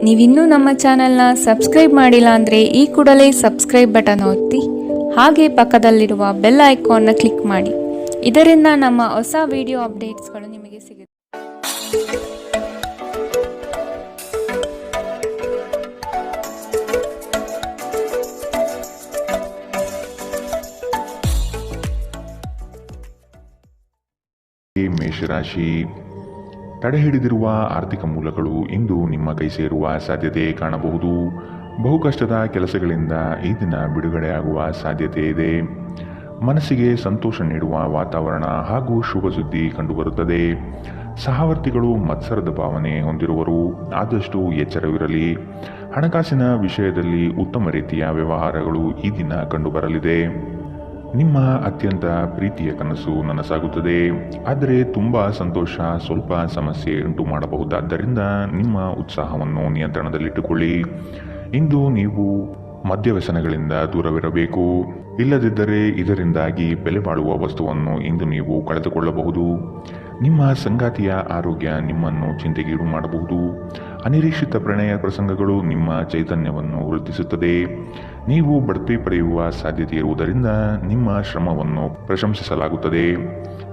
ನೀವಿನ್ನೂ ನಮ್ಮ ಚಾನೆಲ್ನ ಸಬ್ಸ್ಕ್ರೈಬ್ ಮಾಡಿಲ್ಲ ಅಂದರೆ ಈ ಕೂಡಲೇ ಸಬ್ಸ್ಕ್ರೈಬ್ ಬಟನ್ ಒತ್ತಿ ಹಾಗೆ ಪಕ್ಕದಲ್ಲಿರುವ ಬೆಲ್ ಐಕಾನ್ನ ಕ್ಲಿಕ್ ಮಾಡಿ. ಇದರಿಂದ ನಮ್ಮ ಹೊಸ ವಿಡಿಯೋ ಅಪ್ಡೇಟ್ಸ್ಗಳು ನಿಮಗೆ ಸಿಗುತ್ತೆ. ಮೇಷರಾಶಿ, ತಡೆ ಹಿಡಿದಿರುವ ಆರ್ಥಿಕ ಮೂಲಗಳು ಇಂದು ನಿಮ್ಮ ಕೈ ಸೇರುವ ಸಾಧ್ಯತೆ ಕಾಣಬಹುದು. ಬಹು ಕಷ್ಟದ ಕೆಲಸಗಳಿಂದ ಈ ದಿನ ಬಿಡುಗಡೆಯಾಗುವ ಸಾಧ್ಯತೆ ಇದೆ. ಮನಸ್ಸಿಗೆ ಸಂತೋಷ ನೀಡುವ ವಾತಾವರಣ ಹಾಗೂ ಶುಭ ಸುದ್ದಿ ಕಂಡುಬರುತ್ತದೆ. ಸಹವರ್ತಿಗಳು ಮತ್ಸರದ ಭಾವನೆ ಹೊಂದಿರುವರು, ಆದಷ್ಟು ಎಚ್ಚರವಿರಲಿ. ಹಣಕಾಸಿನ ವಿಷಯದಲ್ಲಿ ಉತ್ತಮ ರೀತಿಯ ವ್ಯವಹಾರಗಳು ಈ ದಿನ ಕಂಡುಬರಲಿದೆ. ನಿಮ್ಮ ಅತ್ಯಂತ ಪ್ರೀತಿಯ ಕನಸು ನನಸಾಗುತ್ತದೆ, ಆದರೆ ತುಂಬ ಸಂತೋಷ ಸ್ವಲ್ಪ ಸಮಸ್ಯೆ ಉಂಟು ಮಾಡಬಹುದಾದ್ದರಿಂದ ನಿಮ್ಮ ಉತ್ಸಾಹವನ್ನು ನಿಯಂತ್ರಣದಲ್ಲಿಟ್ಟುಕೊಳ್ಳಿ. ಇಂದು ನೀವು ಮದ್ಯವ್ಯಸನಗಳಿಂದ ದೂರವಿರಬೇಕು, ಇಲ್ಲದಿದ್ದರೆ ಇದರಿಂದಾಗಿ ಬೆಲೆ ಬಾಳುವ ವಸ್ತುವನ್ನು ಇಂದು ನೀವು ಕಳೆದುಕೊಳ್ಳಬಹುದು. ನಿಮ್ಮ ಸಂಗಾತಿಯ ಆರೋಗ್ಯ ನಿಮ್ಮನ್ನು ಚಿಂತೆಗೀಡು ಮಾಡಬಹುದು. ಅನಿರೀಕ್ಷಿತ ಪ್ರಣಯ ಪ್ರಸಂಗಗಳು ನಿಮ್ಮ ಚೈತನ್ಯವನ್ನು ವೃದ್ಧಿಸುತ್ತದೆ. ನೀವು ಬಡ್ತಿ ಪಡೆಯುವ ಸಾಧ್ಯತೆ ಇರುವುದರಿಂದ ನಿಮ್ಮ ಶ್ರಮವನ್ನು ಪ್ರಶಂಸಿಸಲಾಗುತ್ತದೆ.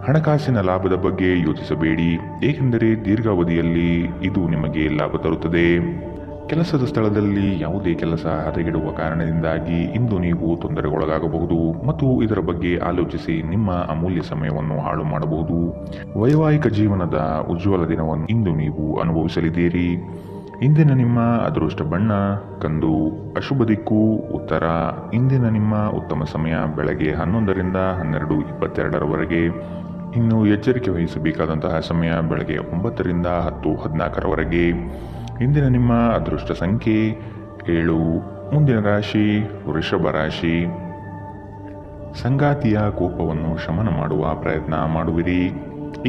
ಹಣಕಾಸಿನ ಲಾಭದ ಬಗ್ಗೆ ಯೋಚಿಸಬೇಡಿ, ಏಕೆಂದರೆ ದೀರ್ಘಾವಧಿಯಲ್ಲಿ ಇದು ನಿಮಗೆ ಲಾಭ ತರುತ್ತದೆ. ಕೆಲಸದ ಸ್ಥಳದಲ್ಲಿ ಯಾವುದೇ ಕೆಲಸ ಹದಗೆಡುವ ಕಾರಣದಿಂದಾಗಿ ಇಂದು ನೀವು ತೊಂದರೆಗೊಳಗಾಗಬಹುದು ಮತ್ತು ಇದರ ಬಗ್ಗೆ ಆಲೋಚಿಸಿ ನಿಮ್ಮ ಅಮೂಲ್ಯ ಸಮಯವನ್ನು ಹಾಳು ಮಾಡಬಹುದು. ವೈವಾಹಿಕ ಜೀವನದ ಉಜ್ವಲ ದಿನವನ್ನು ಇಂದು ನೀವು ಅನುಭವಿಸಲಿದ್ದೀರಿ. ಇಂದಿನ ನಿಮ್ಮ ಅದೃಷ್ಟ ಬಣ್ಣ ಕಂದು, ಅಶುಭ ದಿಕ್ಕು ಉತ್ತರ. ಇಂದಿನ ನಿಮ್ಮ ಉತ್ತಮ ಸಮಯ ಬೆಳಗ್ಗೆ 11ರಿಂದ 12:22 ಇನ್ನು ಎಚ್ಚರಿಕೆ ವಹಿಸಬೇಕಾದಂತಹ ಸಮಯ ಬೆಳಗ್ಗೆ 9ರಿಂದ 10:14 ಇಂದಿನ ನಿಮ್ಮ ಅದೃಷ್ಟ ಸಂಖ್ಯೆ 7. ಮುಂದಿನ ರಾಶಿ ವೃಷಭ ರಾಶಿ. ಸಂಗಾತಿಯ ಕೋಪವನ್ನು ಶಮನ ಮಾಡುವ ಪ್ರಯತ್ನ ಮಾಡುವಿರಿ.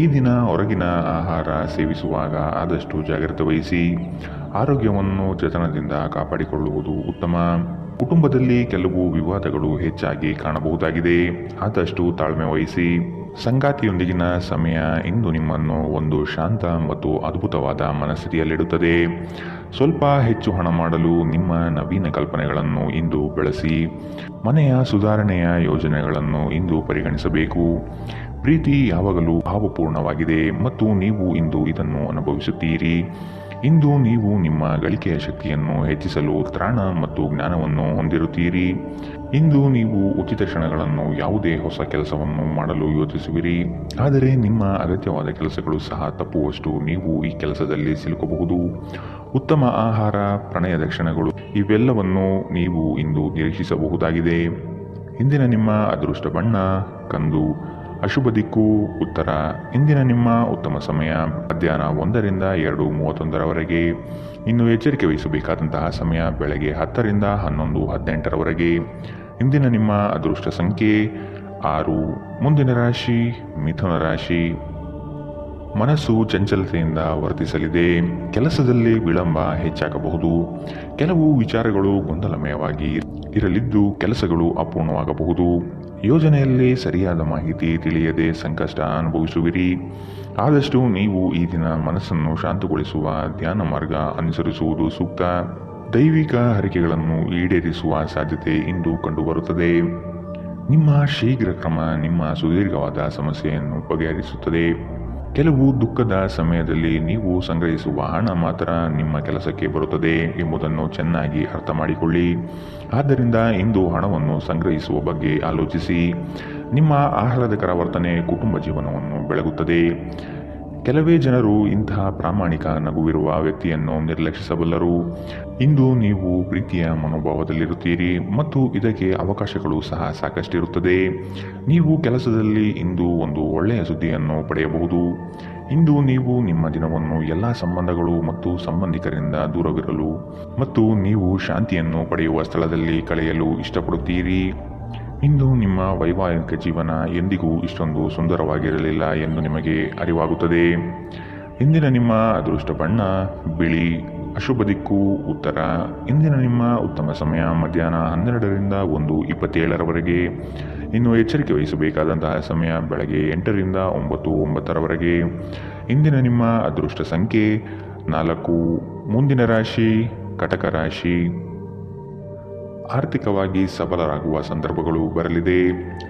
ಈ ದಿನ ಹೊರಗಿನ ಆಹಾರ ಸೇವಿಸುವಾಗ ಆದಷ್ಟು ಜಾಗ್ರತೆ ವಹಿಸಿ. ಆರೋಗ್ಯವನ್ನು ಜತನದಿಂದ ಕಾಪಾಡಿಕೊಳ್ಳುವುದು ಉತ್ತಮ. ಕುಟುಂಬದಲ್ಲಿ ಕೆಲವು ವಿವಾದಗಳು ಹೆಚ್ಚಾಗಿ ಕಾಣಬಹುದಾಗಿದೆ, ಆದಷ್ಟು ತಾಳ್ಮೆ ವಹಿಸಿ. ಸಂಗಾತಿಯೊಂದಿಗಿನ ಸಮಯ ಇಂದು ನಿಮ್ಮನ್ನು ಒಂದು ಶಾಂತ ಮತ್ತು ಅದ್ಭುತವಾದ ಮನಸ್ಥಿತಿಯಲ್ಲಿಡುತ್ತದೆ. ಸ್ವಲ್ಪ ಹೆಚ್ಚು ಹಣ ಮಾಡಲು ನಿಮ್ಮ ನವೀನ ಕಲ್ಪನೆಗಳನ್ನು ಇಂದು ಬೆಳೆಸಿ. ಮನೆಯ ಸುಧಾರಣೆಯ ಯೋಜನೆಗಳನ್ನು ಇಂದು ಪರಿಗಣಿಸಬೇಕು. ಪ್ರೀತಿ ಯಾವಾಗಲೂ ಭಾವಪೂರ್ಣವಾಗಿದೆ ಮತ್ತು ನೀವು ಇಂದು ಇದನ್ನು ಅನುಭವಿಸುತ್ತೀರಿ. ಇಂದು ನೀವು ನಿಮ್ಮ ಗಳಿಕೆಯ ಶಕ್ತಿಯನ್ನು ಹೆಚ್ಚಿಸಲು ತ್ರಾಣ ಮತ್ತು ಜ್ಞಾನವನ್ನು ಹೊಂದಿರುತ್ತೀರಿ. ಇಂದು ನೀವು ಉಚಿತ ಕ್ಷಣಗಳನ್ನು ಯಾವುದೇ ಹೊಸ ಕೆಲಸವನ್ನು ಮಾಡಲು ಯೋಚಿಸುವಿರಿ, ಆದರೆ ನಿಮ್ಮ ಅಗತ್ಯವಾದ ಕೆಲಸಗಳು ಸಹ ತಪ್ಪುವಷ್ಟು ನೀವು ಈ ಕೆಲಸದಲ್ಲಿ ಸಿಲುಕಬಹುದು. ಉತ್ತಮ ಆಹಾರ, ಪ್ರಣಯದ ಕ್ಷಣಗಳು ಇವೆಲ್ಲವನ್ನು ನೀವು ಇಂದು ನಿರೀಕ್ಷಿಸಬಹುದಾಗಿದೆ. ಇಂದಿನ ನಿಮ್ಮ ಅದೃಷ್ಟ ಬಣ್ಣ ಕಂದು, ಅಶುಭ ದಿಕ್ಕು ಉತ್ತರ. ಇಂದಿನ ನಿಮ್ಮ ಉತ್ತಮ ಸಮಯ ಮಧ್ಯಾಹ್ನ 1ರಿಂದ 2:31 ಇನ್ನು ಎಚ್ಚರಿಕೆ ವಹಿಸಬೇಕಾದಂತಹ ಸಮಯ ಬೆಳಗ್ಗೆ 10ರಿಂದ 11:18 ಇಂದಿನ ನಿಮ್ಮ ಅದೃಷ್ಟ ಸಂಖ್ಯೆ 6. ಮುಂದಿನ ರಾಶಿ ಮಿಥುನ ರಾಶಿ. ಮನಸ್ಸು ಚಂಚಲತೆಯಿಂದ ವರ್ತಿಸಲಿದೆ. ಕೆಲಸದಲ್ಲಿ ವಿಳಂಬ ಹೆಚ್ಚಾಗಬಹುದು. ಕೆಲವು ವಿಚಾರಗಳು ಗೊಂದಲಮಯವಾಗಿ ಇರಲಿದ್ದು ಕೆಲಸಗಳು ಅಪೂರ್ಣವಾಗಬಹುದು. ಯೋಜನೆಯಲ್ಲಿ ಸರಿಯಾದ ಮಾಹಿತಿ ತಿಳಿಯದೆ ಸಂಕಷ್ಟ ಅನುಭವಿಸುವಿರಿ. ಆದಷ್ಟು ನೀವು ಈ ದಿನ ಮನಸ್ಸನ್ನು ಶಾಂತಗೊಳಿಸುವ ಧ್ಯಾನ ಮಾರ್ಗ ಅನುಸರಿಸುವುದು ಸೂಕ್ತ. ದೈವಿಕ ಹರಕೆಗಳನ್ನು ಈಡೇರಿಸುವ ಸಾಧ್ಯತೆ ಇಂದು ಕಂಡುಬರುತ್ತದೆ. ನಿಮ್ಮ ಶೀಘ್ರ ಕ್ರಮ ನಿಮ್ಮ ಸುದೀರ್ಘವಾದ ಸಮಸ್ಯೆಯನ್ನು ಬಗೆಹರಿಸುತ್ತದೆ. ಕೆಲವು ದುಃಖದ ಸಮಯದಲ್ಲಿ ನೀವು ಸಂಗ್ರಹಿಸುವ ಹಣ ಮಾತ್ರ ನಿಮ್ಮ ಕೆಲಸಕ್ಕೆ ಬರುತ್ತದೆ ಎಂಬುದನ್ನು ಚೆನ್ನಾಗಿ ಅರ್ಥ ಮಾಡಿಕೊಳ್ಳಿ. ಆದ್ದರಿಂದ ಇಂದು ಹಣವನ್ನು ಸಂಗ್ರಹಿಸುವ ಬಗ್ಗೆ ಆಲೋಚಿಸಿ. ನಿಮ್ಮ ಆಹ್ಲಾದಕರ ವರ್ತನೆ ಕುಟುಂಬ ಜೀವನವನ್ನು ಬೆಳಗುತ್ತದೆ. ಕೆಲವೇ ಜನರು ಇಂತಹ ಪ್ರಾಮಾಣಿಕ ನಗುವಿರುವ ವ್ಯಕ್ತಿಯನ್ನು ನಿರ್ಲಕ್ಷಿಸಬಲ್ಲರು. ಇಂದು ನೀವು ಪ್ರೀತಿಯ ಮನೋಭಾವದಲ್ಲಿರುತ್ತೀರಿ ಮತ್ತು ಇದಕ್ಕೆ ಅವಕಾಶಗಳು ಸಹ ಸಾಕಷ್ಟಿರುತ್ತದೆ. ನೀವು ಕೆಲಸದಲ್ಲಿ ಇಂದು ಒಂದು ಒಳ್ಳೆಯ ಸುದ್ದಿಯನ್ನು ಪಡೆಯಬಹುದು. ಇಂದು ನೀವು ನಿಮ್ಮ ದಿನವನ್ನು ಎಲ್ಲ ಸಂಬಂಧಗಳು ಮತ್ತು ಸಂಬಂಧಿಕರಿಂದ ದೂರವಿರಲು ಮತ್ತು ನೀವು ಶಾಂತಿಯನ್ನು ಪಡೆಯುವ ಸ್ಥಳದಲ್ಲಿ ಕಳೆಯಲು ಇಷ್ಟಪಡುತ್ತೀರಿ. ಇಂದು ನಿಮ್ಮ ವೈವಾಹಿಕ ಜೀವನ ಎಂದಿಗೂ ಇಷ್ಟೊಂದು ಸುಂದರವಾಗಿರಲಿಲ್ಲ ಎಂದು ನಿಮಗೆ ಅರಿವಾಗುತ್ತದೆ. ಇಂದಿನ ನಿಮ್ಮ ಅದೃಷ್ಟ ಬಣ್ಣ ಬಿಳಿ, ಅಶುಭ ದಿಕ್ಕು ಉತ್ತರ. ಇಂದಿನ ನಿಮ್ಮ ಉತ್ತಮ ಸಮಯ ಮಧ್ಯಾಹ್ನ 12ರಿಂದ 1:27 ಇನ್ನು ಎಚ್ಚರಿಕೆ ವಹಿಸಬೇಕಾದಂತಹ ಸಮಯ ಬೆಳಗ್ಗೆ 8ರಿಂದ 9:09 ಇಂದಿನ ನಿಮ್ಮ ಅದೃಷ್ಟ ಸಂಖ್ಯೆ 4. ಮುಂದಿನ ರಾಶಿ ಕಟಕ ರಾಶಿ. ಆರ್ಥಿಕವಾಗಿ ಸಬಲರಾಗುವ ಸಂದರ್ಭಗಳು ಬರಲಿದೆ.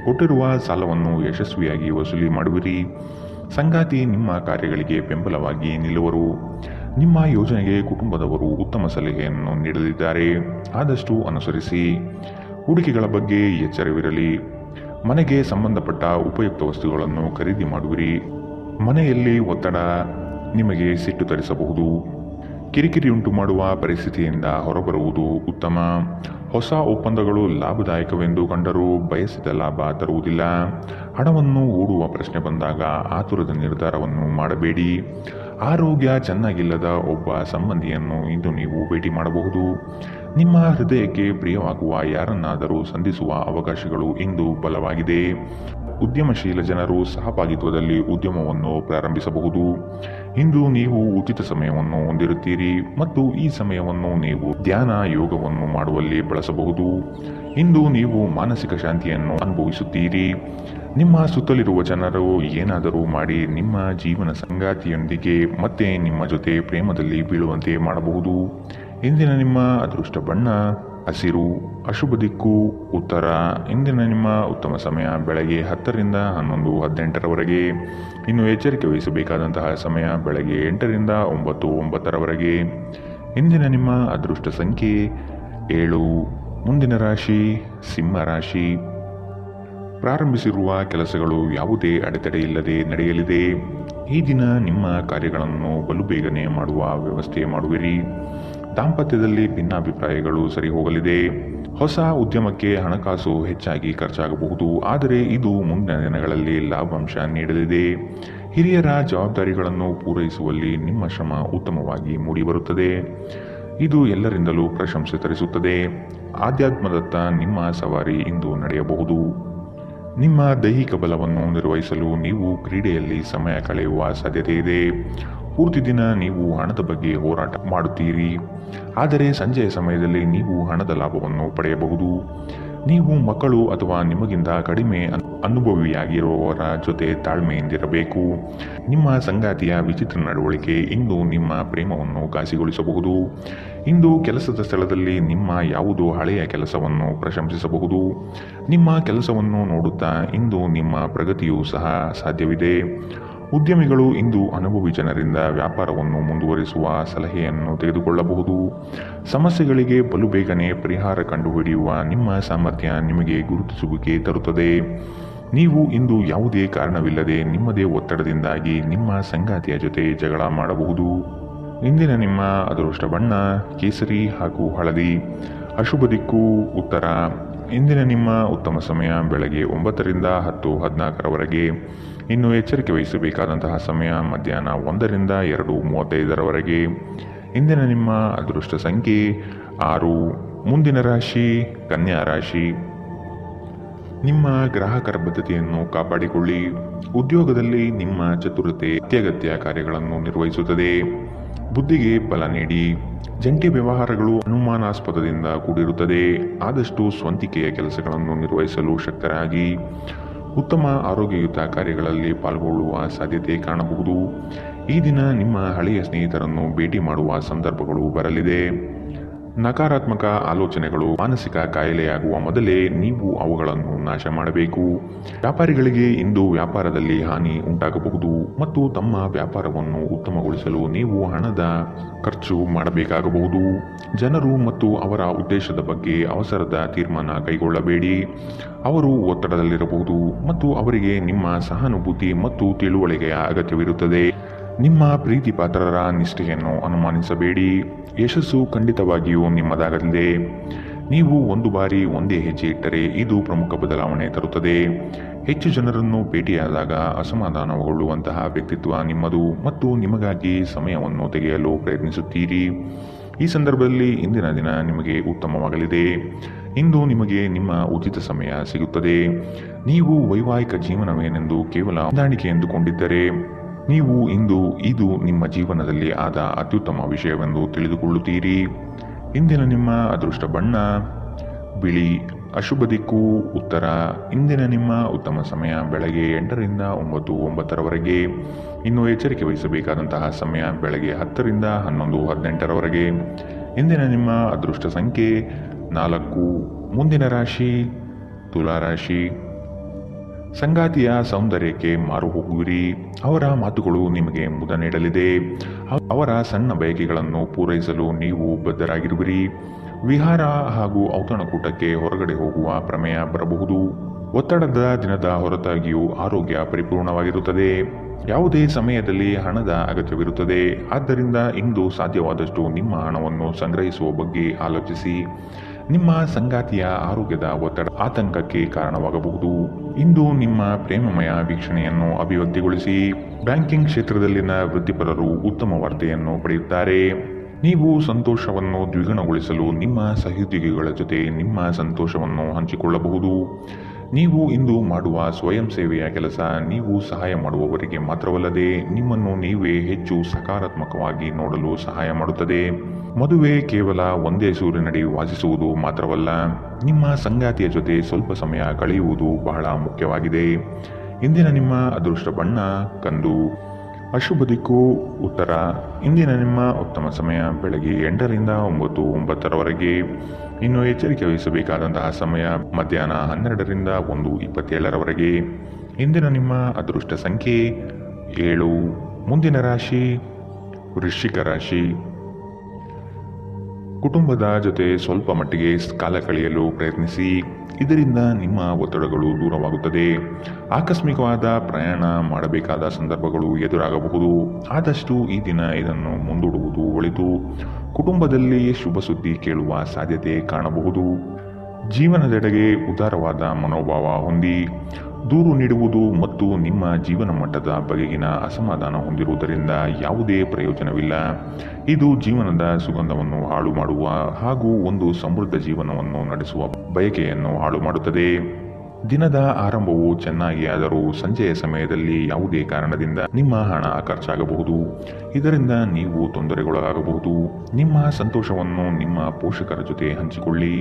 ಕೊಟ್ಟಿರುವ ಸಾಲವನ್ನು ಯಶಸ್ವಿಯಾಗಿ ವಸೂಲಿ ಮಾಡುವಿರಿ. ಸಂಗಾತಿ ನಿಮ್ಮ ಕಾರ್ಯಗಳಿಗೆ ಬೆಂಬಲವಾಗಿ ನಿಲ್ಲುವರು. ನಿಮ್ಮ ಯೋಜನೆಗೆ ಕುಟುಂಬದವರು ಉತ್ತಮ ಸಲಹೆಯನ್ನು ನೀಡಲಿದ್ದಾರೆ, ಆದಷ್ಟು ಅನುಸರಿಸಿ. ಹೂಡಿಕೆಗಳ ಬಗ್ಗೆ ಎಚ್ಚರವಿರಲಿ. ಮನೆಗೆ ಸಂಬಂಧಪಟ್ಟ ಉಪಯುಕ್ತ ವಸ್ತುಗಳನ್ನು ಖರೀದಿ ಮಾಡುವಿರಿ. ಮನೆಯಲ್ಲಿ ಒತ್ತಡ ನಿಮಗೆ ಸಿಟ್ಟು ತರಿಸಬಹುದು. ಕಿರಿಕಿರಿ ಉಂಟು ಮಾಡುವ ಪರಿಸ್ಥಿತಿಯಿಂದ ಹೊರಬರುವುದು ಉತ್ತಮ. ಹೊಸ ಒಪ್ಪಂದಗಳು ಲಾಭದಾಯಕವೆಂದು ಕಂಡರೂ ಬಯಸಿದ ಲಾಭ ತರುವುದಿಲ್ಲ. ಹಣವನ್ನು ಹೂಡುವ ಪ್ರಶ್ನೆ ಬಂದಾಗ ಆತುರದ ನಿರ್ಧಾರವನ್ನು ಮಾಡಬೇಡಿ. ಆರೋಗ್ಯ ಚೆನ್ನಾಗಿಲ್ಲದ ಒಬ್ಬ ಸಂಬಂಧಿಯನ್ನು ಇಂದು ನೀವು ಭೇಟಿ ಮಾಡಬಹುದು. ನಿಮ್ಮ ಹೃದಯಕ್ಕೆ ಪ್ರಿಯವಾಗುವ ಯಾರನ್ನಾದರೂ ಸಂಧಿಸುವ ಅವಕಾಶಗಳು ಇಂದು ಬಲವಾಗಿದೆ. ಉದ್ಯಮಶೀಲ ಜನರು ಸಹಭಾಗಿತ್ವದಲ್ಲಿ ಉದ್ಯಮವನ್ನು ಪ್ರಾರಂಭಿಸಬಹುದು. ಇಂದು ನೀವು ಉಚಿತ ಸಮಯವನ್ನು ಹೊಂದಿರುತ್ತೀರಿ ಮತ್ತು ಈ ಸಮಯವನ್ನು ನೀವು ಧ್ಯಾನ ಯೋಗವನ್ನು ಮಾಡುವಲ್ಲಿ ಬಳಸಬಹುದು. ಇಂದು ನೀವು ಮಾನಸಿಕ ಶಾಂತಿಯನ್ನು ಅನುಭವಿಸುತ್ತೀರಿ. ನಿಮ್ಮ ಸುತ್ತಲಿರುವ ಜನರು ಏನಾದರೂ ಮಾಡಿ ನಿಮ್ಮ ಜೀವನ ಸಂಗಾತಿಯೊಂದಿಗೆ ಮತ್ತೆ ನಿಮ್ಮ ಜೊತೆ ಪ್ರೇಮದಲ್ಲಿ ಬೀಳುವಂತೆ ಮಾಡಬಹುದು. ಇಂದಿನ ನಿಮ್ಮ ಅದೃಷ್ಟ ಬಣ್ಣ ಹಸಿರು. ಅಶುಭ ದಿಕ್ಕು ಉತ್ತರ. ಇಂದಿನ ನಿಮ್ಮ ಉತ್ತಮ ಸಮಯ ಬೆಳಗ್ಗೆ 10 ರಿಂದ 11, 18ರವರೆಗೆ. ಇನ್ನು ಎಚ್ಚರಿಕೆ ವಹಿಸಬೇಕಾದಂತಹ ಸಮಯ ಬೆಳಗ್ಗೆ 8 ರಿಂದ 9, 9ರವರೆಗೆ. ಇಂದಿನ ನಿಮ್ಮ ಅದೃಷ್ಟ ಸಂಖ್ಯೆ 7. ಮುಂದಿನ ರಾಶಿ ಸಿಂಹ ರಾಶಿ. ಪ್ರಾರಂಭಿಸಿರುವ ಕೆಲಸಗಳು ಯಾವುದೇ ಅಡೆತಡೆ ಇಲ್ಲದೆ ನಡೆಯಲಿದೆ. ಈ ದಿನ ನಿಮ್ಮ ಕಾರ್ಯಗಳನ್ನು ಬಲು ಬೇಗನೆ ಮಾಡುವ ವ್ಯವಸ್ಥೆ ಮಾಡುವಿರಿ. ದಾಂಪತ್ಯದಲ್ಲಿ ಭಿನ್ನಾಭಿಪ್ರಾಯಗಳು ಸರಿ ಹೋಗಲಿದೆ. ಹೊಸ ಉದ್ಯಮಕ್ಕೆ ಹಣಕಾಸು ಹೆಚ್ಚಾಗಿ ಖರ್ಚಾಗಬಹುದು, ಆದರೆ ಇದು ಮುಂದಿನ ದಿನಗಳಲ್ಲಿ ಲಾಭಾಂಶ ನೀಡಲಿದೆ. ಹಿರಿಯರ ಜವಾಬ್ದಾರಿಗಳನ್ನು ಪೂರೈಸುವಲ್ಲಿ ನಿಮ್ಮ ಶ್ರಮ ಉತ್ತಮವಾಗಿ ಮೂಡಿಬರುತ್ತದೆ. ಇದು ಎಲ್ಲರಿಂದಲೂ ಪ್ರಶಂಸೆ ತರಿಸುತ್ತದೆ. ಆಧ್ಯಾತ್ಮದತ್ತ ನಿಮ್ಮ ಸವಾರಿ ಇಂದು ನಡೆಯಬಹುದು. ನಿಮ್ಮ ದೈಹಿಕ ಬಲವನ್ನು ನಿರ್ವಹಿಸಲು ನೀವು ಕ್ರೀಡೆಯಲ್ಲಿ ಸಮಯ ಕಳೆಯುವ ಸಾಧ್ಯತೆ ಇದೆ. ಪೂರ್ತಿ ದಿನ ನೀವು ಹಣದ ಬಗ್ಗೆ ಹೋರಾಟ ಮಾಡುತ್ತೀರಿ, ಆದರೆ ಸಂಜೆಯ ಸಮಯದಲ್ಲಿ ನೀವು ಹಣದ ಲಾಭವನ್ನು ಪಡೆಯಬಹುದು. ನೀವು ಮಕ್ಕಳು ಅಥವಾ ನಿಮಗಿಂತ ಕಡಿಮೆ ಅನುಭವಿಯಾಗಿರುವವರ ಜೊತೆ ತಾಳ್ಮೆಯಿಂದಿರಬೇಕು. ನಿಮ್ಮ ಸಂಗಾತಿಯ ವಿಚಿತ್ರ ನಡವಳಿಕೆ ಇಂದು ನಿಮ್ಮ ಪ್ರೇಮವನ್ನು ಘಾಸಿಗೊಳಿಸಬಹುದು. ಇಂದು ಕೆಲಸದ ಸ್ಥಳದಲ್ಲಿ ನಿಮ್ಮ ಯಾವುದೋ ಹಳೆಯ ಕೆಲಸವನ್ನು ಪ್ರಶಂಸಿಸಬಹುದು. ನಿಮ್ಮ ಕೆಲಸವನ್ನು ನೋಡುತ್ತಾ ಇಂದು ನಿಮ್ಮ ಪ್ರಗತಿಯೂ ಸಹ ಸಾಧ್ಯವಿದೆ. ಉದ್ಯಮಿಗಳು ಇಂದು ಅನುಭವಿ ಜನರಿಂದ ವ್ಯಾಪಾರವನ್ನು ಮುಂದುವರಿಸುವ ಸಲಹೆಯನ್ನು ತೆಗೆದುಕೊಳ್ಳಬಹುದು. ಸಮಸ್ಯೆಗಳಿಗೆ ಬಲು ಬೇಗನೆ ಪರಿಹಾರ ಕಂಡುಹಿಡಿಯುವ ನಿಮ್ಮ ಸಾಮರ್ಥ್ಯ ನಿಮಗೆ ಗುರುತಿಸುವಿಕೆ ತರುತ್ತದೆ. ನೀವು ಇಂದು ಯಾವುದೇ ಕಾರಣವಿಲ್ಲದೆ ನಿಮ್ಮದೇ ಒತ್ತಡದಿಂದಾಗಿ ನಿಮ್ಮ ಸಂಗಾತಿಯ ಜೊತೆ ಜಗಳ ಮಾಡಬಹುದು. ಇಂದಿನ ನಿಮ್ಮ ಅದೃಷ್ಟ ಬಣ್ಣ ಕೇಸರಿ ಹಾಗೂ ಹಳದಿ. ಅಶುಭ ದಿಕ್ಕು ಉತ್ತರ. ಇಂದಿನ ನಿಮ್ಮ ಉತ್ತಮ ಸಮಯ ಬೆಳಗ್ಗೆ 9 ರಿಂದ 10, 14ರವರೆಗೆ. ಇನ್ನು ಎಚ್ಚರಿಕೆ ವಹಿಸಬೇಕಾದಂತಹ ಸಮಯ ಮಧ್ಯಾಹ್ನ 1 ರಿಂದ 2:35ರವರೆಗೆ. ಇಂದಿನ ನಿಮ್ಮ ಅದೃಷ್ಟ ಸಂಖ್ಯೆ 6. ಮುಂದಿನ ರಾಶಿ ಕನ್ಯಾ ರಾಶಿ. ನಿಮ್ಮ ಗ್ರಾಹಕರ ಬದ್ಧತೆಯನ್ನು ಕಾಪಾಡಿಕೊಳ್ಳಿ. ಉದ್ಯೋಗದಲ್ಲಿ ನಿಮ್ಮ ಚತುರತೆ ಅತ್ಯಗತ್ಯ ಕಾರ್ಯಗಳನ್ನು ನಿರ್ವಹಿಸುತ್ತದೆ. ಬುದ್ಧಿಗೆ ಬಲ ನೀಡಿ. ಜಂಟಿ ವ್ಯವಹಾರಗಳು ಅನುಮಾನಾಸ್ಪದದಿಂದ ಕೂಡಿರುತ್ತದೆ. ಆದಷ್ಟು ಸ್ವಂತಿಕೆಯ ಕೆಲಸಗಳನ್ನು ನಿರ್ವಹಿಸಲು ಶಕ್ತರಾಗಿ. ಉತ್ತಮ ಆರೋಗ್ಯಯುತ ಕಾರ್ಯಗಳಲ್ಲಿ ಪಾಲ್ಗೊಳ್ಳುವ ಸಾಧ್ಯತೆ ಕಾಣಬಹುದು. ಈ ದಿನ ನಿಮ್ಮ ಹಳೆಯ ಸ್ನೇಹಿತರನ್ನು ಭೇಟಿ ಮಾಡುವ ಸಂದರ್ಭಗಳು ಬರಲಿದೆ. ನಕಾರಾತ್ಮಕ ಆಲೋಚನೆಗಳು ಮಾನಸಿಕ ಕಾಯಿಲೆಯಾಗುವ ಮೊದಲೇ ನೀವು ಅವುಗಳನ್ನು ನಾಶ ಮಾಡಬೇಕು. ವ್ಯಾಪಾರಿಗಳಿಗೆ ಇಂದು ವ್ಯಾಪಾರದಲ್ಲಿ ಹಾನಿ ಉಂಟಾಗಬಹುದು ಮತ್ತು ತಮ್ಮ ವ್ಯಾಪಾರವನ್ನು ಉತ್ತಮಗೊಳಿಸಲು ನೀವು ಹಣದ ಖರ್ಚು ಮಾಡಬೇಕಾಗಬಹುದು. ಜನರು ಮತ್ತು ಅವರ ಉದ್ದೇಶದ ಬಗ್ಗೆ ಅವಸರದ ತೀರ್ಮಾನ ಕೈಗೊಳ್ಳಬೇಡಿ. ಅವರು ಒತ್ತಡದಲ್ಲಿರಬಹುದು ಮತ್ತು ಅವರಿಗೆ ನಿಮ್ಮ ಸಹಾನುಭೂತಿ ಮತ್ತು ತಿಳುವಳಿಕೆಯ ಅಗತ್ಯವಿರುತ್ತದೆ. ನಿಮ್ಮ ಪ್ರೀತಿ ಪಾತ್ರರ ನಿಷ್ಠೆಯನ್ನು ಅನುಮಾನಿಸಬೇಡಿ. ಯಶಸ್ಸು ಖಂಡಿತವಾಗಿಯೂ ನಿಮ್ಮದಾಗಲಿದೆ. ನೀವು ಒಂದು ಬಾರಿ ಒಂದೇ ಹೆಜ್ಜೆ ಇಟ್ಟರೆ ಇದು ಪ್ರಮುಖ ಬದಲಾವಣೆ ತರುತ್ತದೆ. ಹೆಚ್ಚು ಜನರನ್ನು ಭೇಟಿಯಾದಾಗ ಅಸಮಾಧಾನಗೊಳ್ಳುವಂತಹ ವ್ಯಕ್ತಿತ್ವ ನಿಮ್ಮದು ಮತ್ತು ನಿಮಗಾಗಿ ಸಮಯವನ್ನು ತೆಗೆಯಲು ಪ್ರಯತ್ನಿಸುತ್ತೀರಿ. ಈ ಸಂದರ್ಭದಲ್ಲಿ ಇಂದಿನ ದಿನ ನಿಮಗೆ ಉತ್ತಮವಾಗಲಿದೆ. ಇಂದು ನಿಮಗೆ ನಿಮ್ಮ ಉಚಿತ ಸಮಯ ಸಿಗುತ್ತದೆ. ನೀವು ವೈವಾಹಿಕ ಜೀವನವೇನೆಂದು ಕೇವಲ ಹೊಂದಾಣಿಕೆ ಎಂದುಕೊಂಡಿದ್ದರೆ ನೀವು ಇಂದು ಇದು ನಿಮ್ಮ ಜೀವನದಲ್ಲಿ ಆದ ಅತ್ಯುತ್ತಮ ವಿಷಯವೆಂದು ತಿಳಿದುಕೊಳ್ಳುತ್ತೀರಿ. ಇಂದಿನ ನಿಮ್ಮ ಅದೃಷ್ಟ ಬಣ್ಣ ಬಿಳಿ. ಅಶುಭ ದಿಕ್ಕು ಉತ್ತರ. ಇಂದಿನ ನಿಮ್ಮ ಉತ್ತಮ ಸಮಯ ಬೆಳಗ್ಗೆ 8ರಿಂದ 9:09ರವರೆಗೆ. ಇನ್ನು ಎಚ್ಚರಿಕೆ ವಹಿಸಬೇಕಾದಂತಹ ಸಮಯ ಬೆಳಗ್ಗೆ 10ರಿಂದ 11:18ರವರೆಗೆ. ಇಂದಿನ ನಿಮ್ಮ ಅದೃಷ್ಟ ಸಂಖ್ಯೆ 4. ಮುಂದಿನ ರಾಶಿ ತುಲಾ ರಾಶಿ. ಸಂಗಾತಿಯ ಸೌಂದರ್ಯಕ್ಕೆ ಮಾರು ಹೋಗುವಿರಿ. ಅವರ ಮಾತುಗಳು ನಿಮಗೆ ಮುದ ನೀಡಲಿದೆ. ಅವರ ಸಣ್ಣ ಬಯಕೆಗಳನ್ನು ಪೂರೈಸಲು ನೀವು ಬದ್ಧರಾಗಿರುವಿರಿ. ವಿಹಾರ ಹಾಗೂ ಔತಣಕೂಟಕ್ಕೆ ಹೊರಗಡೆ ಹೋಗುವ ಪ್ರಮೇಯ ಬರಬಹುದು. ಒತ್ತಡದ ದಿನದ ಹೊರತಾಗಿಯೂ ಆರೋಗ್ಯ ಪರಿಪೂರ್ಣವಾಗಿರುತ್ತದೆ. ಯಾವುದೇ ಸಮಯದಲ್ಲಿ ಹಣದ ಅಗತ್ಯವಿರುತ್ತದೆ. ಆದ್ದರಿಂದ ಇಂದು ಸಾಧ್ಯವಾದಷ್ಟು ನಿಮ್ಮ ಹಣವನ್ನು ಸಂಗ್ರಹಿಸುವ ಬಗ್ಗೆ ಆಲೋಚಿಸಿ. ನಿಮ್ಮ ಸಂಗಾತಿಯ ಆರೋಗ್ಯದ ಒತ್ತಡ ಆತಂಕಕ್ಕೆ ಕಾರಣವಾಗಬಹುದು. ಇಂದು ನಿಮ್ಮ ಪ್ರೇಮಮಯ ವೀಕ್ಷಣೆಯನ್ನು ಅಭಿವೃದ್ಧಿಗೊಳಿಸಿ. ಬ್ಯಾಂಕಿಂಗ್ ಕ್ಷೇತ್ರದಲ್ಲಿನ ವೃತ್ತಿಪರರು ಉತ್ತಮ ವಾರ್ತೆಯನ್ನು ಪಡೆಯುತ್ತಾರೆ. ನೀವು ಸಂತೋಷವನ್ನು ದ್ವಿಗುಣಗೊಳಿಸಲು ನಿಮ್ಮ ಸಹೋದ್ಯೋಗಿಗಳ ಜೊತೆ ನಿಮ್ಮ ಸಂತೋಷವನ್ನು ಹಂಚಿಕೊಳ್ಳಬಹುದು. ನೀವು ಇಂದು ಮಾಡುವ ಸ್ವಯಂ ಸೇವೆಯ ಕೆಲಸ ನೀವು ಸಹಾಯ ಮಾಡುವವರಿಗೆ ಮಾತ್ರವಲ್ಲದೆ ನಿಮ್ಮನ್ನು ನೀವೇ ಹೆಚ್ಚು ಸಕಾರಾತ್ಮಕವಾಗಿ ನೋಡಲು ಸಹಾಯ ಮಾಡುತ್ತದೆ. ಮದುವೆ ಕೇವಲ ಒಂದೇ ಸೂರಿನಡಿ ವಾಸಿಸುವುದು ಮಾತ್ರವಲ್ಲ, ನಿಮ್ಮ ಸಂಗಾತಿಯ ಜೊತೆ ಸ್ವಲ್ಪ ಸಮಯ ಕಳೆಯುವುದು ಬಹಳ ಮುಖ್ಯವಾಗಿದೆ. ಇಂದಿನ ನಿಮ್ಮ ಅದೃಷ್ಟ ಬಣ್ಣ ಕಂದು. ಅಶುಭ ದಿಕ್ಕು ಉತ್ತರ. ಇಂದಿನ ನಿಮ್ಮ ಉತ್ತಮ ಸಮಯ ಬೆಳಗ್ಗೆ 8ರಿಂದ 9:09ರವರೆಗೆ. ಇನ್ನು ಎಚ್ಚರಿಕೆ ವಹಿಸಬೇಕಾದಂತಹ ಸಮಯ ಮಧ್ಯಾಹ್ನ 12ರಿಂದ 1:27ರವರೆಗೆ. ಇಂದಿನ ನಿಮ್ಮ ಅದೃಷ್ಟ ಸಂಖ್ಯೆ 7. ಮುಂದಿನ ರಾಶಿ ವೃಶ್ಚಿಕ ರಾಶಿ. ಕುಟುಂಬದ ಜೊತೆ ಸ್ವಲ್ಪ ಮಟ್ಟಿಗೆ ಕಾಲ ಕಳೆಯಲು ಪ್ರಯತ್ನಿಸಿ. ಇದರಿಂದ ನಿಮ್ಮ ಒತ್ತಡಗಳು ದೂರವಾಗುತ್ತದೆ. ಆಕಸ್ಮಿಕವಾದ ಪ್ರಯಾಣ ಮಾಡಬೇಕಾದ ಸಂದರ್ಭಗಳು ಎದುರಾಗಬಹುದು. ಆದಷ್ಟು ಈ ದಿನ ಇದನ್ನು ಮುಂದೂಡುವುದು ಒಳಿತು. ಕುಟುಂಬದಲ್ಲಿ ಶುಭ ಸುದ್ದಿ ಕೇಳುವ ಸಾಧ್ಯತೆ ಕಾಣಬಹುದು. ಜೀವನದೆಡೆಗೆ ಉದಾರವಾದ ಮನೋಭಾವ ಹೊಂದಿ. ದೂರು ನೀಡುವುದು ಮತ್ತು ನಿಮ್ಮ ಜೀವನ ಮಟ್ಟದ ಬಗೆಗಿನ ಅಸಮಾಧಾನ ಹೊಂದಿರುವುದರಿಂದ ಯಾವುದೇ ಪ್ರಯೋಜನವಿಲ್ಲ. ಇದು ಜೀವನದ ಸುಗಂಧವನ್ನು ಹಾಳು ಮಾಡುವ ಹಾಗೂ ಒಂದು ಸಮೃದ್ಧ ಜೀವನವನ್ನು ನಡೆಸುವ ಬಯಕೆಯನ್ನು ಹಾಳು ಮಾಡುತ್ತದೆ. ದಿನದ ಆರಂಭವು ಚೆನ್ನಾಗಿ ಆದರೂ ಸಂಜೆಯ ಸಮಯದಲ್ಲಿ ಯಾವುದೇ ಕಾರಣದಿಂದ ನಿಮ್ಮ ಹಣ ಖರ್ಚಾಗಬಹುದು. ಇದರಿಂದ ನೀವು ತೊಂದರೆಗೊಳಗಾಗಬಹುದು. ನಿಮ್ಮ ಸಂತೋಷವನ್ನು ನಿಮ್ಮ ಪೋಷಕರ ಜೊತೆ ಹಂಚಿಕೊಳ್ಳಿ.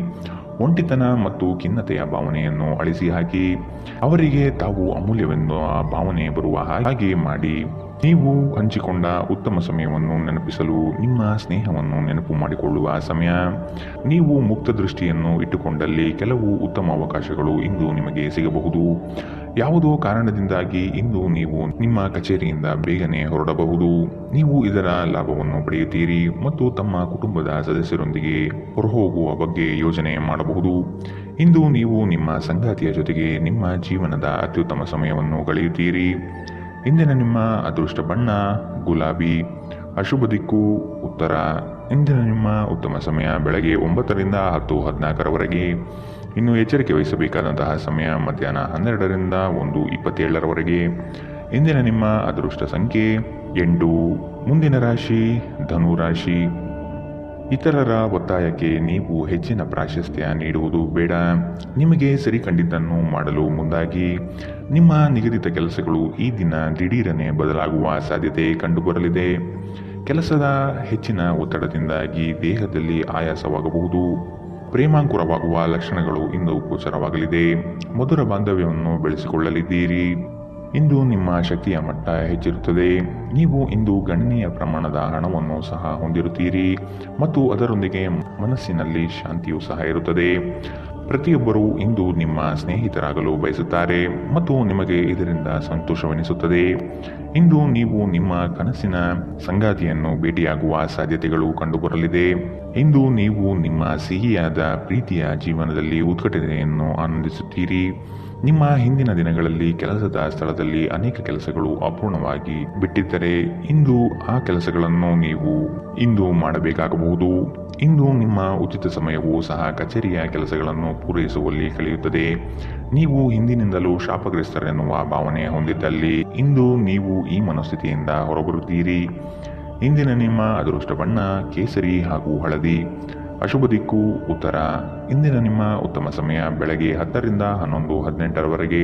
ಒಂಟಿತನ ಮತ್ತು ಖಿನ್ನತೆಯ ಭಾವನೆಯನ್ನು ಅಳಿಸಿ ಹಾಕಿ. ಅವರಿಗೆ ತಾವು ಅಮೂಲ್ಯವೆಂದು ಆ ಭಾವನೆ ಬರುವ ಹಾಗೆ ಮಾಡಿ. ನೀವು ಹಂಚಿಕೊಂಡ ಉತ್ತಮ ಸಮಯವನ್ನು ನೆನಪಿಸಲು ನಿಮ್ಮ ಸ್ನೇಹವನ್ನು ನೆನಪು ಮಾಡಿಕೊಳ್ಳುವ ಸಮಯ. ನೀವು ಮುಕ್ತ ದೃಷ್ಟಿಯನ್ನು ಇಟ್ಟುಕೊಂಡಲ್ಲಿ ಕೆಲವು ಉತ್ತಮ ಅವಕಾಶಗಳು ಇಂದು ನಿಮಗೆ ಸಿಗಬಹುದು. ಯಾವುದೋ ಕಾರಣದಿಂದಾಗಿ ಇಂದು ನೀವು ನಿಮ್ಮ ಕಚೇರಿಯಿಂದ ಬೇಗನೆ ಹೊರಡಬಹುದು. ನೀವು ಇದರ ಲಾಭವನ್ನು ಪಡೆಯುತ್ತೀರಿ ಮತ್ತು ತಮ್ಮ ಕುಟುಂಬದ ಸದಸ್ಯರೊಂದಿಗೆ ಹೊರಹೋಗುವ ಬಗ್ಗೆ ಯೋಜನೆ ಮಾಡಬಹುದು. ಇಂದು ನೀವು ನಿಮ್ಮ ಸಂಗಾತಿಯ ಜೊತೆಗೆ ನಿಮ್ಮ ಜೀವನದ ಅತ್ಯುತ್ತಮ ಸಮಯವನ್ನು ಕಳೆಯುತ್ತೀರಿ. ಇಂದಿನ ನಿಮ್ಮ ಅದೃಷ್ಟ ಬಣ್ಣ ಗುಲಾಬಿ. ಅಶುಭ ದಿಕ್ಕು ಉತ್ತರ. ಇಂದಿನ ನಿಮ್ಮ ಉತ್ತಮ ಸಮಯ ಬೆಳಗ್ಗೆ 9ರಿಂದ 10:14ರವರೆಗೆ. ಇನ್ನು ಎಚ್ಚರಿಕೆ ವಹಿಸಬೇಕಾದಂತಹ ಸಮಯ ಮಧ್ಯಾಹ್ನ 12ರಿಂದ 1:27ರವರೆಗೆ. ಇಂದಿನ ನಿಮ್ಮ ಅದೃಷ್ಟ ಸಂಖ್ಯೆ 8. ಮುಂದಿನ ರಾಶಿ ಧನು ರಾಶಿ. ಇತರರ ಒತ್ತಾಯಕ್ಕೆ ನೀವು ಹೆಚ್ಚಿನ ಪ್ರಾಶಸ್ತ್ಯ ನೀಡುವುದು ಬೇಡ. ನಿಮಗೆ ಸರಿ ಕಂಡಿದ್ದನ್ನು ಮಾಡಲು ಮುಂದಾಗಿ. ನಿಮ್ಮ ನಿಗದಿತ ಕೆಲಸಗಳು ಈ ದಿನ ದಿಢೀರನೆ ಬದಲಾಗುವ ಸಾಧ್ಯತೆ ಕಂಡುಬರಲಿದೆ. ಕೆಲಸದ ಹೆಚ್ಚಿನ ಒತ್ತಡದಿಂದಾಗಿ ದೇಹದಲ್ಲಿ ಆಯಾಸವಾಗಬಹುದು. ಪ್ರೇಮಾಂಕುರವಾಗುವ ಲಕ್ಷಣಗಳು ಇಂದು ಗೋಚರವಾಗಲಿದೆ. ಮಧುರ ಬಾಂಧವ್ಯವನ್ನು ಬೆಳೆಸಿಕೊಳ್ಳಲಿದ್ದೀರಿ. ಇಂದು ನಿಮ್ಮ ಶಕ್ತಿಯ ಮಟ್ಟ ಹೆಚ್ಚಿರುತ್ತದೆ. ನೀವು ಇಂದು ಗಣನೀಯ ಪ್ರಮಾಣದ ಹಣವನ್ನು ಸಹ ಹೊಂದಿರುತ್ತೀರಿ ಮತ್ತು ಅದರೊಂದಿಗೆ ಮನಸ್ಸಿನಲ್ಲಿ ಶಾಂತಿಯೂ ಸಹ ಇರುತ್ತದೆ. ಪ್ರತಿಯೊಬ್ಬರೂ ಇಂದು ನಿಮ್ಮ ಸ್ನೇಹಿತರಾಗಲು ಬಯಸುತ್ತಾರೆ ಮತ್ತು ನಿಮಗೆ ಇದರಿಂದ ಸಂತೋಷವೆನಿಸುತ್ತದೆ. ಇಂದು ನೀವು ನಿಮ್ಮ ಕನಸಿನ ಸಂಗಾತಿಯನ್ನು ಭೇಟಿಯಾಗುವ ಸಾಧ್ಯತೆಗಳು ಕಂಡುಬರಲಿದೆ. ಇಂದು ನೀವು ನಿಮ್ಮ ಸಿಹಿಯಾದ ಪ್ರೀತಿಯ ಜೀವನದಲ್ಲಿ ಉತ್ಕಟತೆಯನ್ನು ಆನಂದಿಸುತ್ತೀರಿ. ನಿಮ್ಮ ಹಿಂದಿನ ದಿನಗಳಲ್ಲಿ ಕೆಲಸದ ಸ್ಥಳದಲ್ಲಿ ಅನೇಕ ಕೆಲಸಗಳು ಅಪೂರ್ಣವಾಗಿ ಬಿಟ್ಟಿದ್ದರೆ ಇಂದು ಆ ಕೆಲಸಗಳನ್ನು ನೀವು ಇಂದು ಮಾಡಬೇಕಾಗಬಹುದು. ಇಂದು ನಿಮ್ಮ ಉಚಿತ ಸಮಯವೂ ಸಹ ಕಚೇರಿಯ ಕೆಲಸಗಳನ್ನು ಪೂರೈಸುವಲ್ಲಿ ಕಳೆಯುತ್ತದೆ. ನೀವು ಹಿಂದಿನಿಂದಲೂ ಶಾಪಗ್ರಸ್ತರೆನ್ನುವ ಭಾವನೆ ಹೊಂದಿದ್ದಲ್ಲಿ ಇಂದು ನೀವು ಈ ಮನಸ್ಥಿತಿಯಿಂದ ಹೊರಬರುತ್ತೀರಿ. ಇಂದಿನ ನಿಮ್ಮ ಅದೃಷ್ಟ ಬಣ್ಣ ಕೇಸರಿ ಹಾಗೂ ಹಳದಿ. ಅಶುಭ ದಿಕ್ಕು ಉತ್ತರ. ಇಂದಿನ ನಿಮ್ಮ ಉತ್ತಮ ಸಮಯ ಬೆಳಗ್ಗೆ 10ರಿಂದ 11:18ರವರೆಗೆ.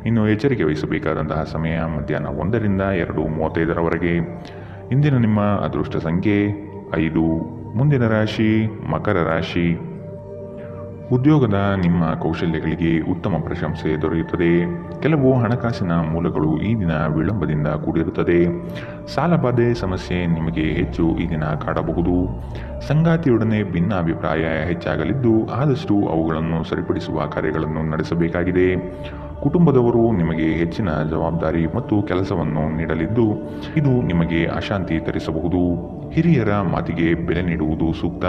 ಇನ್ನು ಎಚ್ಚರಿಕೆ ವಹಿಸಬೇಕಾದಂತಹ ಸಮಯ ಮಧ್ಯಾಹ್ನ 1ರಿಂದ 2:35ರವರೆಗೆ. ಇಂದಿನ ನಿಮ್ಮ ಅದೃಷ್ಟ ಸಂಖ್ಯೆ 5. ಮುಂದಿನ ರಾಶಿ ಮಕರ ರಾಶಿ. ಉದ್ಯೋಗದ ನಿಮ್ಮ ಕೌಶಲ್ಯಗಳಿಗೆ ಉತ್ತಮ ಪ್ರಶಂಸೆ ದೊರೆಯುತ್ತದೆ. ಕೆಲವು ಹಣಕಾಸಿನ ಮೂಲಗಳು ಈ ದಿನ ವಿಳಂಬದಿಂದ ಕೂಡಿರುತ್ತದೆ. ಸಾಲಬಾಧೆ ಸಮಸ್ಯೆ ನಿಮಗೆ ಹೆಚ್ಚು ಈ ದಿನ ಕಾಡಬಹುದು. ಸಂಗಾತಿಯೊಡನೆ ಭಿನ್ನಾಭಿಪ್ರಾಯ ಹೆಚ್ಚಾಗಲಿದ್ದು ಆದಷ್ಟು ಅವುಗಳನ್ನು ಸರಿಪಡಿಸುವ ಕಾರ್ಯಗಳನ್ನು ನಡೆಸಬೇಕಾಗಿದೆ. ಕುಟುಂಬದವರು ನಿಮಗೆ ಹೆಚ್ಚಿನ ಜವಾಬ್ದಾರಿ ಮತ್ತು ಕೆಲಸವನ್ನು ನೀಡಲಿದ್ದು ಇದು ನಿಮಗೆ ಅಶಾಂತಿ ತರಿಸಬಹುದು. ಹಿರಿಯರ ಮಾತಿಗೆ ಬೆಲೆ ನೀಡುವುದು ಸೂಕ್ತ.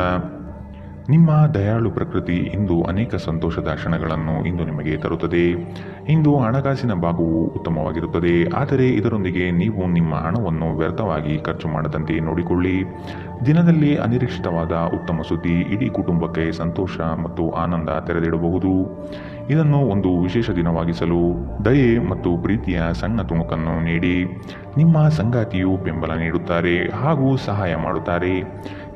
ನಿಮ್ಮ ದಯಾಳು ಪ್ರಕೃತಿ ಇಂದು ಅನೇಕ ಸಂತೋಷದ ಕ್ಷಣಗಳನ್ನು ಇಂದು ನಿಮಗೆ ತರುತ್ತದೆ. ಇಂದು ಹಣಕಾಸಿನ ಭಾಗವು ಉತ್ತಮವಾಗಿರುತ್ತದೆ, ಆದರೆ ಇದರೊಂದಿಗೆ ನೀವು ನಿಮ್ಮ ಹಣವನ್ನು ವ್ಯರ್ಥವಾಗಿ ಖರ್ಚು ಮಾಡದಂತೆ ನೋಡಿಕೊಳ್ಳಿ. ದಿನದಲ್ಲಿ ಅನಿರೀಕ್ಷಿತವಾದ ಉತ್ತಮ ಸುದ್ದಿ ಇಡೀ ಕುಟುಂಬಕ್ಕೆ ಸಂತೋಷ ಮತ್ತು ಆನಂದ ತೆರೆದಿಡಬಹುದು. ಇದನ್ನು ಒಂದು ವಿಶೇಷ ದಿನವಾಗಿಸಲು ದಯೆ ಮತ್ತು ಪ್ರೀತಿಯ ಸಣ್ಣ ತುಣುಕನ್ನು ನೀಡಿ. ನಿಮ್ಮ ಸಂಗಾತಿಯು ಬೆಂಬಲ ನೀಡುತ್ತಾರೆ ಹಾಗೂ ಸಹಾಯ ಮಾಡುತ್ತಾರೆ.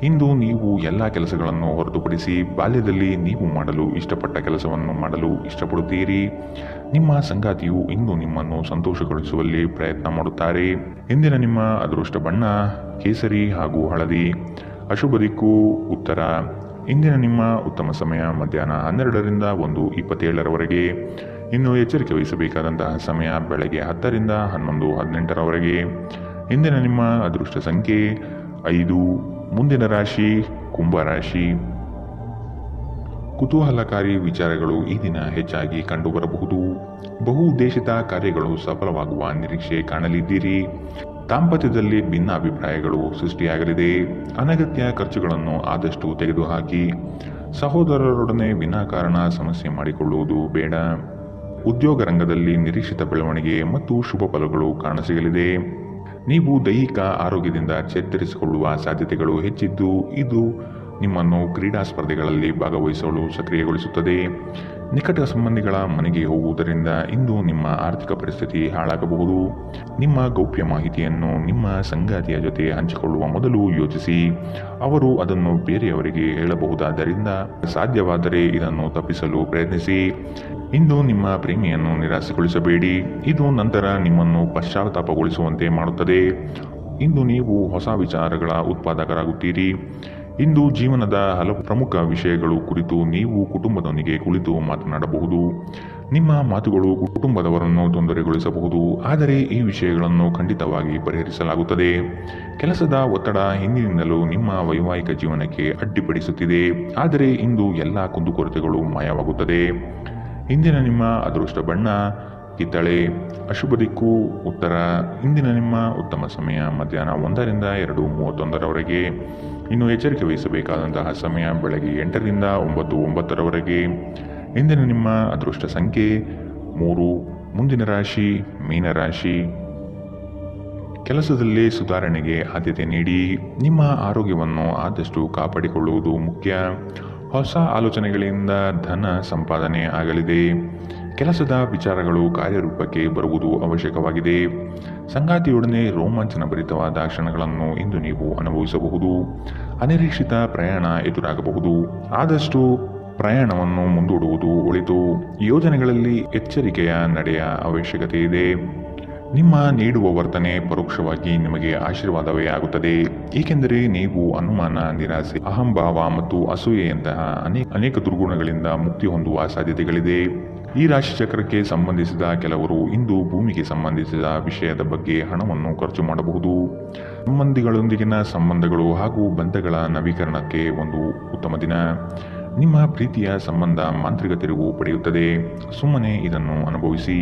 ಇಂದು ನೀವು ಎಲ್ಲ ಕೆಲಸಗಳನ್ನು ಹೊರತುಪಡಿಸಿ ಬಾಲ್ಯದಲ್ಲಿ ನೀವು ಮಾಡಲು ಇಷ್ಟಪಟ್ಟ ಕೆಲಸವನ್ನು ಮಾಡಲು ಇಷ್ಟಪಡುತ್ತೀರಿ. ನಿಮ್ಮ ಸಂಗಾತಿಯು ಇಂದು ನಿಮ್ಮನ್ನು ಸಂತೋಷಗೊಳಿಸುವಲ್ಲಿ ಪ್ರಯತ್ನ ಮಾಡುತ್ತಾರೆ. ಇಂದಿನ ನಿಮ್ಮ ಅದೃಷ್ಟ ಬಣ್ಣ ಕೇಸರಿ ಹಾಗೂ ಹಳದಿ. ಅಶುಭ ದಿಕ್ಕು ಉತ್ತರ. ಇಂದಿನ ನಿಮ್ಮ ಉತ್ತಮ ಸಮಯ ಮಧ್ಯಾಹ್ನ 12ರಿಂದ 1:27ರವರೆಗೆ. ಇನ್ನು ಎಚ್ಚರಿಕೆ ವಹಿಸಬೇಕಾದಂತಹ ಸಮಯ ಬೆಳಗ್ಗೆ 10ರಿಂದ 11:18ರವರೆಗೆ. ಇಂದಿನ ನಿಮ್ಮ ಅದೃಷ್ಟ ಸಂಖ್ಯೆ 5. ಮುಂದಿನ ರಾಶಿ ಕುಂಭರಾಶಿ. ಕುತೂಹಲಕಾರಿ ವಿಚಾರಗಳು ಈ ದಿನ ಹೆಚ್ಚಾಗಿ ಕಂಡುಬರಬಹುದು. ಬಹು ಉದ್ದೇಶಿತ ಕಾರ್ಯಗಳು ಸಫಲವಾಗುವ ನಿರೀಕ್ಷೆ ಕಾಣಲಿದ್ದೀರಿ. ದಾಂಪತ್ಯದಲ್ಲಿ ಭಿನ್ನಾಭಿಪ್ರಾಯಗಳು ಸೃಷ್ಟಿಯಾಗಲಿದೆ. ಅನಗತ್ಯ ಖರ್ಚುಗಳನ್ನು ಆದಷ್ಟು ತೆಗೆದುಹಾಕಿ. ಸಹೋದರರೊಡನೆ ವಿನಾಕಾರಣ ಸಮಸ್ಯೆ ಮಾಡಿಕೊಳ್ಳುವುದು ಬೇಡ. ಉದ್ಯೋಗ ರಂಗದಲ್ಲಿ ನಿರೀಕ್ಷಿತ ಬೆಳವಣಿಗೆ ಮತ್ತು ಶುಭ ಫಲಗಳು ಕಾಣಸಿಗಲಿದೆ. ನೀವು ದೈಹಿಕ ಆರೋಗ್ಯದಿಂದ ಚೇತರಿಸಿಕೊಳ್ಳುವ ಸಾಧ್ಯತೆಗಳು ಹೆಚ್ಚಿದ್ದು ಇದು ನಿಮ್ಮನ್ನು ಕ್ರೀಡಾ ಸ್ಪರ್ಧೆಗಳಲ್ಲಿ ಭಾಗವಹಿಸಲು ಸಕ್ರಿಯಗೊಳಿಸುತ್ತದೆ. ನಿಕಟ ಸಂಬಂಧಿಗಳ ಮನೆಗೆ ಹೋಗುವುದರಿಂದ ಇಂದು ನಿಮ್ಮ ಆರ್ಥಿಕ ಪರಿಸ್ಥಿತಿ ಹಾಳಾಗಬಹುದು. ನಿಮ್ಮ ಗೌಪ್ಯ ಮಾಹಿತಿಯನ್ನು ನಿಮ್ಮ ಸಂಗಾತಿಯ ಜೊತೆ ಹಂಚಿಕೊಳ್ಳುವ ಮೊದಲು ಯೋಚಿಸಿ. ಅವರು ಅದನ್ನು ಬೇರೆಯವರಿಗೆ ಹೇಳಬಹುದಾದ್ದರಿಂದ ಸಾಧ್ಯವಾದರೆ ಇದನ್ನು ತಪ್ಪಿಸಲು ಪ್ರಯತ್ನಿಸಿ. ಇಂದು ನಿಮ್ಮ ಪ್ರೇಮಿಯನ್ನು ನಿರಾಸೆಗೊಳಿಸಬೇಡಿ. ಇದು ನಂತರ ನಿಮ್ಮನ್ನು ಪಶ್ಚಾತ್ತಾಪಗೊಳಿಸುವಂತೆ ಮಾಡುತ್ತದೆ. ಇಂದು ನೀವು ಹೊಸ ವಿಚಾರಗಳ ಉತ್ಪಾದಕರಾಗುತ್ತೀರಿ. ಇಂದು ಜೀವನದ ಹಲವು ಪ್ರಮುಖ ವಿಷಯಗಳು ಕುರಿತು ನೀವು ಕುಟುಂಬದೊಂದಿಗೆ ಕುಳಿತು ಮಾತನಾಡಬಹುದು. ನಿಮ್ಮ ಮಾತುಗಳು ಕುಟುಂಬದವರನ್ನು ತೊಂದರೆಗೊಳಿಸಬಹುದು, ಆದರೆ ಈ ವಿಷಯಗಳನ್ನು ಖಂಡಿತವಾಗಿ ಪರಿಹರಿಸಲಾಗುತ್ತದೆ. ಕೆಲಸದ ಒತ್ತಡ ಹಿಂದಿನಿಂದಲೂ ನಿಮ್ಮ ವೈವಾಹಿಕ ಜೀವನಕ್ಕೆ ಅಡ್ಡಿಪಡಿಸುತ್ತಿದೆ, ಆದರೆ ಇಂದು ಎಲ್ಲ ಕುಂದುಕೊರತೆಗಳು ಮಾಯವಾಗುತ್ತದೆ. ಇಂದಿನ ನಿಮ್ಮ ಅದೃಷ್ಟ ಬಣ್ಣ ಕಿತ್ತಳೆ. ಅಶುಭ ದಿಕ್ಕು ಉತ್ತರ. ಇಂದಿನ ನಿಮ್ಮ ಉತ್ತಮ ಸಮಯ ಮಧ್ಯಾಹ್ನ 1ರಿಂದ 2:31ರವರೆಗೆ. ಇನ್ನು ಎಚ್ಚರಿಕೆ ವಹಿಸಬೇಕಾದಂತಹ ಸಮಯ ಬೆಳಗ್ಗೆ 8ರಿಂದ 9:09ರವರೆಗೆ. ಇಂದಿನ ನಿಮ್ಮ ಅದೃಷ್ಟ ಸಂಖ್ಯೆ 3. ಮುಂದಿನ ರಾಶಿ ಮೀನರಾಶಿ. ಕೆಲಸದಲ್ಲಿ ಸುಧಾರಣೆಗೆ ಆದ್ಯತೆ ನೀಡಿ. ನಿಮ್ಮ ಆರೋಗ್ಯವನ್ನು ಆದಷ್ಟು ಕಾಪಾಡಿಕೊಳ್ಳುವುದು ಮುಖ್ಯ. ಹೊಸ ಆಲೋಚನೆಗಳಿಂದ ಧನ ಸಂಪಾದನೆ ಆಗಲಿದೆ. ಕೆಲಸದ ವಿಚಾರಗಳು ಕಾರ್ಯರೂಪಕ್ಕೆ ಬರುವುದು ಅವಶ್ಯಕವಾಗಿದೆ. ಸಂಗಾತಿಯೊಡನೆ ರೋಮಾಂಚನ ಭರಿತವಾದ ಕ್ಷಣಗಳನ್ನು ಇಂದು ನೀವು ಅನುಭವಿಸಬಹುದು. ಅನಿರೀಕ್ಷಿತ ಪ್ರಯಾಣ ಎದುರಾಗಬಹುದು. ಆದಷ್ಟು ಪ್ರಯಾಣವನ್ನು ಮುಂದೂಡುವುದು ಒಳಿತು. ಯೋಜನೆಗಳಲ್ಲಿ ಎಚ್ಚರಿಕೆಯ ನಡೆಯ ಅವಶ್ಯಕತೆ ಇದೆ. ನಿಮ್ಮ ನೀಡುವ ವರ್ತನೆ ಪರೋಕ್ಷವಾಗಿ ನಿಮಗೆ ಆಶೀರ್ವಾದವೇ ಆಗುತ್ತದೆ, ಏಕೆಂದರೆ ನೀವು ಅನುಮಾನ, ನಿರಾಸೆ, ಅಹಂಭಾವ ಮತ್ತು ಅಸೂಯೆಯಂತಹ ಅನೇಕ ದುರ್ಗುಣಗಳಿಂದ ಮುಕ್ತಿ ಹೊಂದುವ ಸಾಧ್ಯತೆಗಳಿದೆ. ಈ ರಾಶಿ ಚಕ್ರಕ್ಕೆ ಸಂಬಂಧಿಸಿದ ಕೆಲವರು ಇಂದು ಭೂಮಿಗೆ ಸಂಬಂಧಿಸಿದ ವಿಷಯದ ಬಗ್ಗೆ ಹಣವನ್ನು ಖರ್ಚು ಮಾಡಬಹುದು. ಸಂಬಂಧಿಗಳೊಂದಿಗಿನ ಸಂಬಂಧಗಳು ಹಾಗೂ ಬಂಧಗಳ ನವೀಕರಣಕ್ಕೆ ಒಂದು ಉತ್ತಮ ದಿನ. ನಿಮ್ಮ ಪ್ರೀತಿಯ ಸಂಬಂಧ ಮಾಂತ್ರಿಕ ತಿರುವು ಪಡೆಯುತ್ತದೆ. ಸುಮ್ಮನೆ ಇದನ್ನು ಅನುಭವಿಸಿ.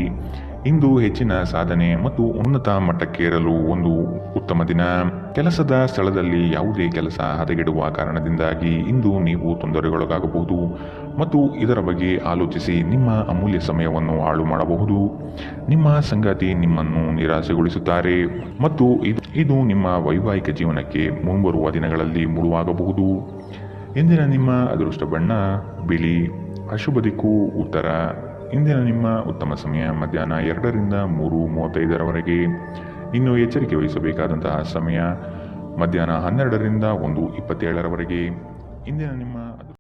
ಇಂದು ಹೆಚ್ಚಿನ ಸಾಧನೆ ಮತ್ತು ಉನ್ನತ ಮಟ್ಟಕ್ಕೇರಲು ಒಂದು ಉತ್ತಮ ದಿನ. ಕೆಲಸದ ಸ್ಥಳದಲ್ಲಿ ಯಾವುದೇ ಕೆಲಸ ಹದಗೆಡುವ ಕಾರಣದಿಂದಾಗಿ ಇಂದು ನೀವು ತೊಂದರೆಗೊಳಗಾಗಬಹುದು ಮತ್ತು ಇದರ ಬಗ್ಗೆ ಆಲೋಚಿಸಿ ನಿಮ್ಮ ಅಮೂಲ್ಯ ಸಮಯವನ್ನು ಹಾಳು ಮಾಡಬಹುದು. ನಿಮ್ಮ ಸಂಗಾತಿ ನಿಮ್ಮನ್ನು ನಿರಾಸೆಗೊಳಿಸುತ್ತಾರೆ ಮತ್ತು ಇದು ನಿಮ್ಮ ವೈವಾಹಿಕ ಜೀವನಕ್ಕೆ ಮುಂಬರುವ ದಿನಗಳಲ್ಲಿ ಮುಳುವಾಗಬಹುದು. ಇಂದಿನ ನಿಮ್ಮ ಅದೃಷ್ಟ ಬಣ್ಣ ಬಿಳಿ. ಅಶುಭ ದಿಕ್ಕು ಉತ್ತರ. ಇಂದಿನ ನಿಮ್ಮ ಉತ್ತಮ ಸಮಯ ಮಧ್ಯಾಹ್ನ 2ರಿಂದ 3:35ರವರೆಗೆ. ಇನ್ನು ಎಚ್ಚರಿಕೆ ವಹಿಸಬೇಕಾದಂತಹ ಸಮಯ ಮಧ್ಯಾಹ್ನ 12ರಿಂದ 1:27ರವರೆಗೆ. ಇಂದಿನ ನಿಮ್ಮ